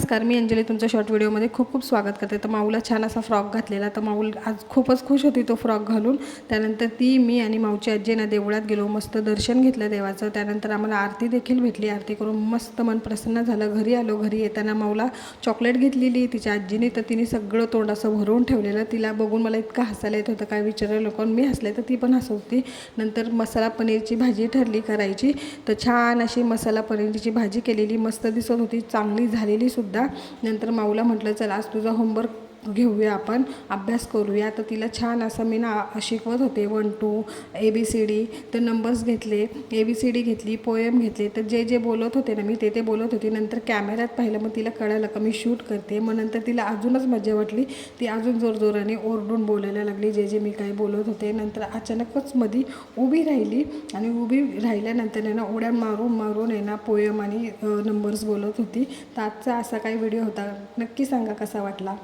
नमस्कार, मी अंजली तुमच्या शॉर्ट व्हिडिओमध्ये खूप खूप स्वागत करते। तर माऊला छान असा फ्रॉक घातलेला, तर माऊल आज खूपच खुश होती तो फ्रॉक घालून। त्यानंतर मी आणि माऊची आजी ना देवळात गेलो, मस्त दर्शन घेतलं देवाचं। त्यानंतर आम्हाला आरती देखील भेटली, आरती करून मस्त मन प्रसन्न झालं। घरी आलो, घरी येताना माऊला चॉकलेट घेतलेली तिच्या आजीने, तर तिने सगळं तोंड असं भरून ठेवलेलं। तिला बघून मला इतकं हसायला येत होतं, काय विचारायला लोकांना मी हसले तर ती पण हसत होती। नंतर मसाला पनीरची भाजी ठरली करायची, तर छान अशी मसाला पनीरची भाजी केलेली, मस्त दिसत होती, चांगली झालेली सुद्धा। नंतर माऊला म्हटलं चल आज तुझा होमवर्क घेऊया, आपण अभ्यास करूया। तर तिला छान असं मी ना शिकवत होते 1 2 ABCD, तर नंबर्स घेतले, ABCD घेतली, पोएम घेतले। तर जे जे बोलत होते ना मी ते बोलत होती। नंतर कॅमेऱ्यात पाहिलं, मग तिला कळालं का मी शूट करते। मग नंतर तिला अजूनच मजा वाटली, ती अजून जोरजोराने ओरडून बोलायला लागली जे जे मी काही बोलत होते। नंतर अचानकच मध्ये उभी राहिली आणि उभी राहिल्यानंतर ना उड्या मारून मारून आहे ना पोएम आणि नंबर्स बोलत होती। तर आजचा असा काही व्हिडिओ होता, नक्की सांगा कसा वाटला।